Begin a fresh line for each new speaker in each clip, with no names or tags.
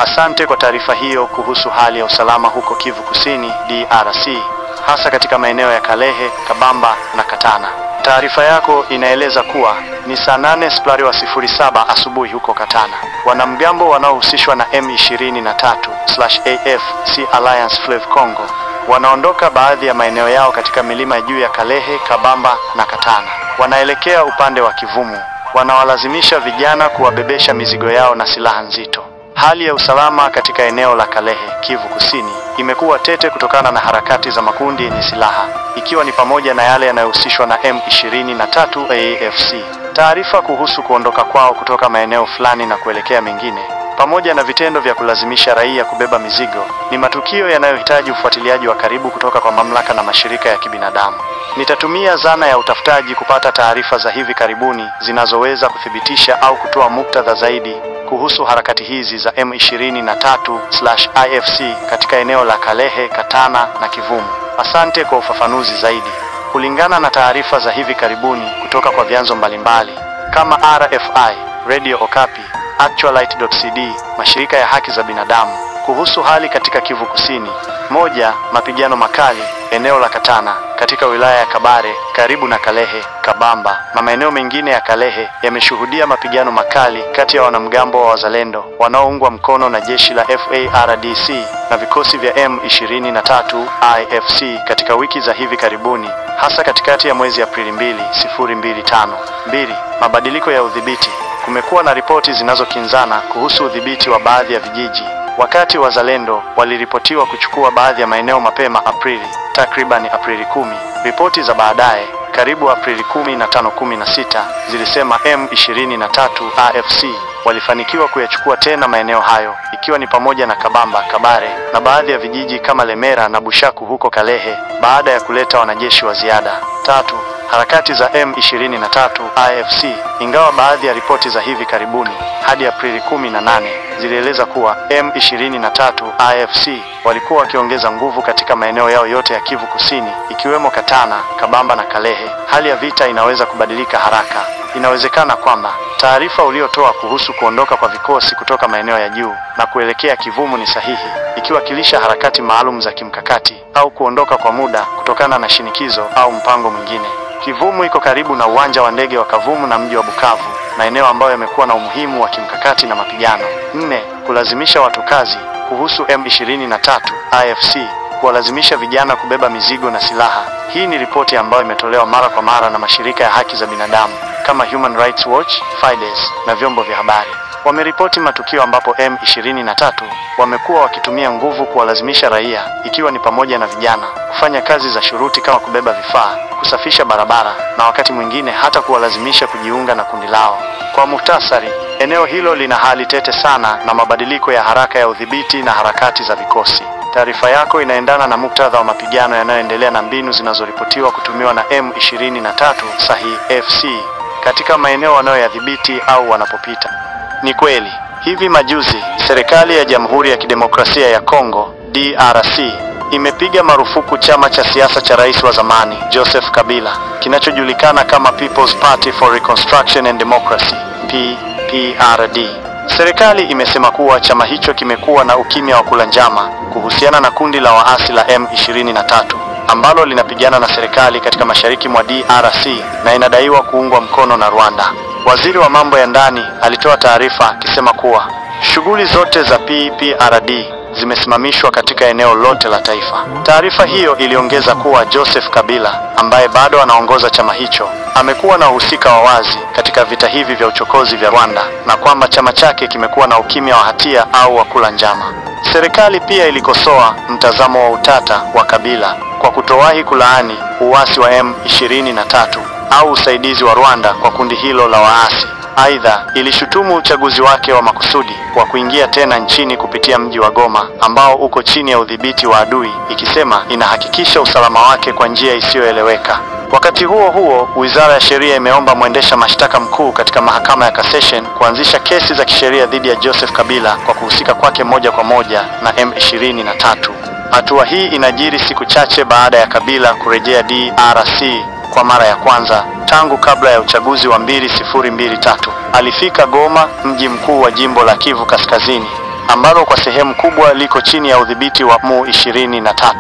Asante kwa taarifa hiyo kuhusu hali ya usalama huko Kivu Kusini, DRC, hasa katika maeneo ya Kalehe, Kabamba na Katana. Taarifa yako inaeleza kuwa ni saa 8:07 asubuhi huko Katana, wanamgambo wanaohusishwa na M23/AFC Alliance Fleuve Congo wanaondoka baadhi ya maeneo yao katika milima juu ya Kalehe, Kabamba na Katana. Wanaelekea upande wa Kivumu. Wanawalazimisha vijana kuwabebesha mizigo yao na silaha nzito. Hali ya usalama katika eneo la Kalehe, Kivu Kusini, imekuwa tete kutokana na harakati za makundi yenye silaha, ikiwa ni pamoja na yale yanayohusishwa na M23/AFC. Taarifa kuhusu kuondoka kwao kutoka maeneo fulani na kuelekea mengine, pamoja na vitendo vya kulazimisha raia kubeba mizigo, ni matukio yanayohitaji ufuatiliaji wa karibu kutoka kwa mamlaka na mashirika ya kibinadamu. Nitatumia zana ya utafutaji kupata taarifa za hivi karibuni zinazoweza kuthibitisha au kutoa muktadha zaidi kuhusu harakati hizi za M23/AFC katika eneo la Kalehe, Katana na Kivumu. Asante kwa ufafanuzi zaidi. Kulingana na taarifa za hivi karibuni kutoka kwa vyanzo mbalimbali kama RFI, Radio Okapi, Actualite.cd, mashirika ya haki za binadamu, kuhusu hali katika Kivu Kusini: 1. Mapigano makali eneo la Katana katika wilaya ya Kabare karibu na Kalehe, Kabamba na maeneo mengine ya Kalehe yameshuhudia mapigano makali kati ya wanamgambo wa wazalendo wanaoungwa mkono na jeshi la FARDC na vikosi vya M23/AFC katika wiki za hivi karibuni, hasa katikati ya mwezi Aprili 2025. 2. Mabadiliko ya udhibiti. Kumekuwa na ripoti zinazokinzana kuhusu udhibiti wa baadhi ya vijiji. Wakati wazalendo waliripotiwa kuchukua baadhi ya maeneo mapema Aprili, takriban Aprili 10, ripoti za baadaye karibu Aprili 15-16 zilisema M23/AFC walifanikiwa kuyachukua tena maeneo hayo, ikiwa ni pamoja na Kabamba, Kabare na baadhi ya vijiji kama Lemera na Bushaku huko Kalehe baada ya kuleta wanajeshi wa ziada. 3. Harakati za M23/AFC, ingawa baadhi ya ripoti za hivi karibuni hadi Aprili 18 zilieleza kuwa M23/AFC walikuwa wakiongeza nguvu katika maeneo yao yote ya Kivu Kusini, ikiwemo Katana, Kabamba na Kalehe. Hali ya vita inaweza kubadilika haraka. Inawezekana kwamba taarifa uliotoa kuhusu kuondoka kwa vikosi kutoka maeneo ya juu na kuelekea Kivumu ni sahihi, ikiwakilisha harakati maalum za kimkakati au kuondoka kwa muda kutokana na shinikizo au mpango mwingine. Kivumu iko karibu na uwanja wa ndege wa Kavumu na mji wa Bukavu, maeneo ambayo yamekuwa na umuhimu wa kimkakati na mapigano. 4. Kulazimisha watu kazi. Kuhusu M23/AFC kuwalazimisha vijana kubeba mizigo na silaha. Hii ni ripoti ambayo imetolewa mara kwa mara na mashirika ya haki za binadamu kama Human Rights Watch, Fides na vyombo vya habari. Wameripoti matukio ambapo M23 wamekuwa wakitumia nguvu kuwalazimisha raia, ikiwa ni pamoja na vijana, kufanya kazi za shuruti kama kubeba vifaa, kusafisha barabara na wakati mwingine hata kuwalazimisha kujiunga na kundi lao. Kwa muhtasari, eneo hilo lina hali tete sana na mabadiliko ya haraka ya udhibiti na harakati za vikosi. Taarifa yako inaendana na muktadha wa mapigano yanayoendelea na mbinu zinazoripotiwa kutumiwa na M23/AFC katika maeneo wanayoyadhibiti au wanapopita. Ni kweli, hivi majuzi serikali ya Jamhuri ya Kidemokrasia ya Kongo DRC imepiga marufuku chama cha siasa cha rais wa zamani Joseph Kabila kinachojulikana kama People's Party for Reconstruction and Democracy, PPRD. Serikali imesema kuwa chama hicho kimekuwa na ukimya wa kula njama kuhusiana na kundi la waasi la M23 ambalo linapigana na serikali katika mashariki mwa DRC na inadaiwa kuungwa mkono na Rwanda. Waziri wa mambo ya ndani alitoa taarifa akisema kuwa shughuli zote za PPRD zimesimamishwa katika eneo lote la taifa. Taarifa hiyo iliongeza kuwa Joseph Kabila, ambaye bado anaongoza chama hicho, amekuwa na uhusika wa wazi katika vita hivi vya uchokozi vya Rwanda na kwamba chama chake kimekuwa na ukimya wa hatia au wa kula njama. Serikali pia ilikosoa mtazamo wa utata wa Kabila kwa kutowahi kulaani uasi wa M23 au usaidizi wa Rwanda kwa kundi hilo la waasi. Aidha, ilishutumu uchaguzi wake wa makusudi wa kuingia tena nchini kupitia mji wa Goma ambao uko chini ya udhibiti wa adui, ikisema inahakikisha usalama wake kwa njia isiyoeleweka. Wakati huo huo, Wizara ya Sheria imeomba mwendesha mashtaka mkuu katika mahakama ya Cassation kuanzisha kesi za kisheria dhidi ya Joseph Kabila kwa kuhusika kwake moja kwa moja na M23. Hatua hii inajiri siku chache baada ya Kabila kurejea DRC kwa mara ya kwanza tangu kabla ya uchaguzi wa 2023. Alifika Goma, mji mkuu wa jimbo la Kivu Kaskazini, ambalo kwa sehemu kubwa liko chini ya udhibiti wa M23.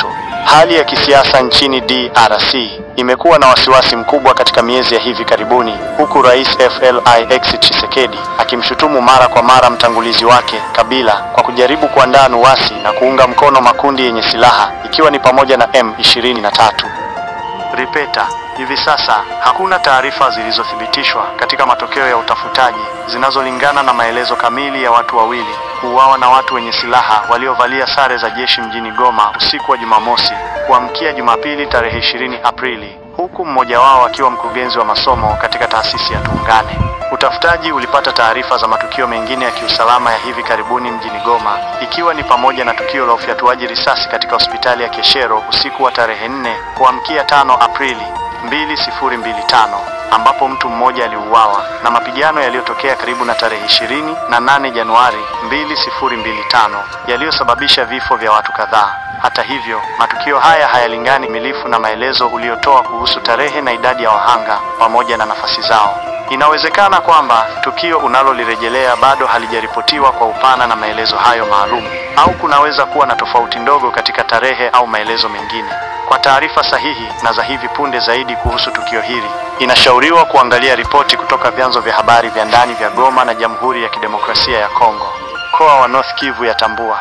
Hali ya kisiasa nchini DRC imekuwa na wasiwasi mkubwa katika miezi ya hivi karibuni, huku Rais Felix Tshisekedi akimshutumu mara kwa mara mtangulizi wake Kabila kwa kujaribu kuandaa uasi na kuunga mkono makundi yenye silaha ikiwa ni pamoja na M23. Ripeta, hivi sasa hakuna taarifa zilizothibitishwa katika matokeo ya utafutaji zinazolingana na maelezo kamili ya watu wawili kuuawa na watu wenye silaha waliovalia sare za jeshi mjini Goma usiku wa Jumamosi kuamkia Jumapili tarehe 20 Aprili, huku mmoja wao akiwa mkurugenzi wa masomo katika taasisi ya Tuungane. Utafutaji ulipata taarifa za matukio mengine ya kiusalama ya hivi karibuni mjini Goma, ikiwa ni pamoja na tukio la ufyatuaji risasi katika hospitali ya Keshero usiku wa tarehe 4 kuamkia 5 Aprili 2025, ambapo mtu mmoja aliuawa, na mapigano yaliyotokea karibu na tarehe 28 Januari 2025 yaliyosababisha vifo vya watu kadhaa. Hata hivyo, matukio haya hayalingani milifu na maelezo uliotoa kuhusu tarehe na idadi ya wahanga pamoja na nafasi zao. Inawezekana kwamba tukio unalolirejelea bado halijaripotiwa kwa upana na maelezo hayo maalum, au kunaweza kuwa na tofauti ndogo katika tarehe au maelezo mengine. Kwa taarifa sahihi na za hivi punde zaidi kuhusu tukio hili, inashauriwa kuangalia ripoti kutoka vyanzo vya habari vya ndani vya Goma na Jamhuri ya Kidemokrasia ya Kongo. Mkoa wa North Kivu yatambua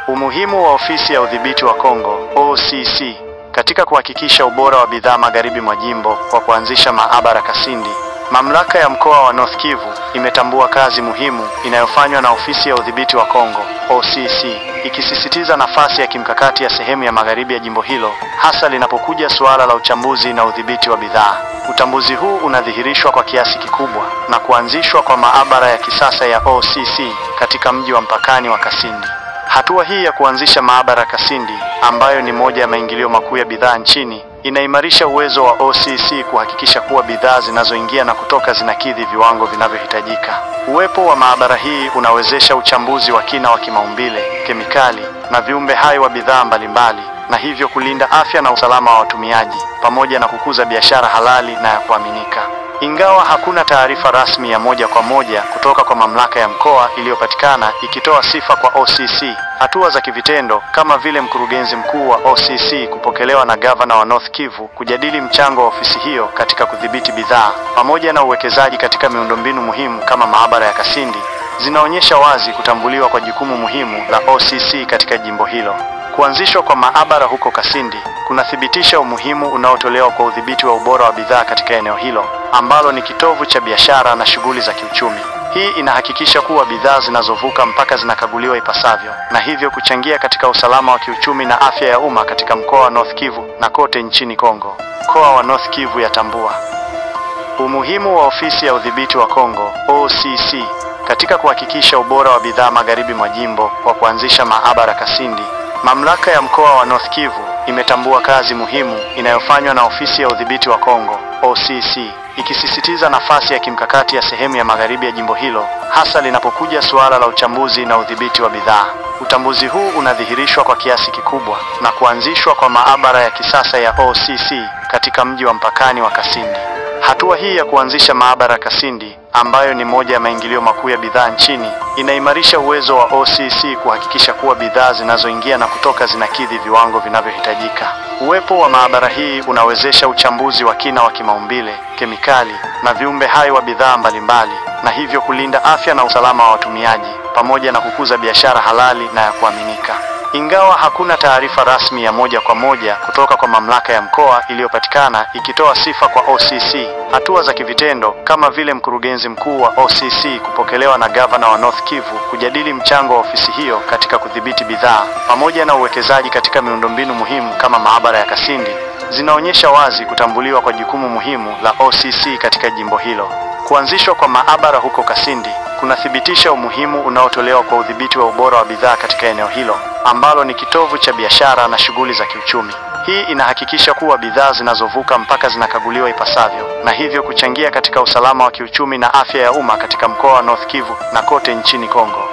umuhimu wa ofisi ya udhibiti wa Kongo OCC katika kuhakikisha ubora wa bidhaa magharibi mwa jimbo kwa kuanzisha maabara Kasindi. Mamlaka ya mkoa wa North Kivu imetambua kazi muhimu inayofanywa na ofisi ya udhibiti wa Kongo OCC, ikisisitiza nafasi ya kimkakati ya sehemu ya magharibi ya jimbo hilo, hasa linapokuja suala la uchambuzi na udhibiti wa bidhaa. Utambuzi huu unadhihirishwa kwa kiasi kikubwa na kuanzishwa kwa maabara ya kisasa ya OCC katika mji wa mpakani wa Kasindi. Hatua hii ya kuanzisha maabara Kasindi, ambayo ni moja ya maingilio makuu ya bidhaa nchini, inaimarisha uwezo wa OCC kuhakikisha kuwa bidhaa zinazoingia na kutoka zinakidhi viwango vinavyohitajika. Uwepo wa maabara hii unawezesha uchambuzi wa kina wa kimaumbile, kemikali na viumbe hai wa bidhaa mbalimbali, na hivyo kulinda afya na usalama wa watumiaji pamoja na kukuza biashara halali na ya kuaminika. Ingawa hakuna taarifa rasmi ya moja kwa moja kutoka kwa mamlaka ya mkoa iliyopatikana ikitoa sifa kwa OCC, hatua za kivitendo kama vile mkurugenzi mkuu wa OCC kupokelewa na gavana wa North Kivu kujadili mchango wa ofisi hiyo katika kudhibiti bidhaa pamoja na uwekezaji katika miundombinu muhimu kama maabara ya Kasindi, zinaonyesha wazi kutambuliwa kwa jukumu muhimu la OCC katika jimbo hilo. Kuanzishwa kwa maabara huko Kasindi kunathibitisha umuhimu unaotolewa kwa udhibiti wa ubora wa bidhaa katika eneo hilo, ambalo ni kitovu cha biashara na shughuli za kiuchumi. Hii inahakikisha kuwa bidhaa zinazovuka mpaka zinakaguliwa ipasavyo, na hivyo kuchangia katika usalama wa kiuchumi na afya ya umma katika mkoa wa North Kivu na kote nchini Kongo. Mkoa wa North Kivu yatambua umuhimu wa ofisi ya udhibiti wa Kongo OCC katika kuhakikisha ubora wa bidhaa magharibi mwa jimbo kwa kuanzisha maabara Kasindi. Mamlaka ya mkoa wa North Kivu imetambua kazi muhimu inayofanywa na ofisi ya udhibiti wa Kongo OCC, ikisisitiza nafasi ya kimkakati ya sehemu ya magharibi ya jimbo hilo, hasa linapokuja suala la uchambuzi na udhibiti wa bidhaa. Utambuzi huu unadhihirishwa kwa kiasi kikubwa na kuanzishwa kwa maabara ya kisasa ya OCC katika mji wa mpakani wa Kasindi. Hatua hii ya kuanzisha maabara Kasindi, ambayo ni moja ya maingilio makuu ya bidhaa nchini, inaimarisha uwezo wa OCC kuhakikisha kuwa bidhaa zinazoingia na kutoka zinakidhi viwango vinavyohitajika. Uwepo wa maabara hii unawezesha uchambuzi wa kina wa kimaumbile, kemikali na viumbe hai wa bidhaa mbalimbali, na hivyo kulinda afya na usalama wa watumiaji pamoja na kukuza biashara halali na ya kuaminika. Ingawa hakuna taarifa rasmi ya moja kwa moja kutoka kwa mamlaka ya mkoa iliyopatikana ikitoa sifa kwa OCC, hatua za kivitendo kama vile mkurugenzi mkuu wa OCC kupokelewa na gavana wa North Kivu kujadili mchango wa ofisi hiyo katika kudhibiti bidhaa pamoja na uwekezaji katika miundombinu muhimu kama maabara ya Kasindi, zinaonyesha wazi kutambuliwa kwa jukumu muhimu la OCC katika jimbo hilo. Kuanzishwa kwa maabara huko Kasindi kunathibitisha umuhimu unaotolewa kwa udhibiti wa ubora wa bidhaa katika eneo hilo, ambalo ni kitovu cha biashara na shughuli za kiuchumi. Hii inahakikisha kuwa bidhaa zinazovuka mpaka zinakaguliwa ipasavyo, na hivyo kuchangia katika usalama wa kiuchumi na afya ya umma katika mkoa wa North Kivu na kote nchini Kongo.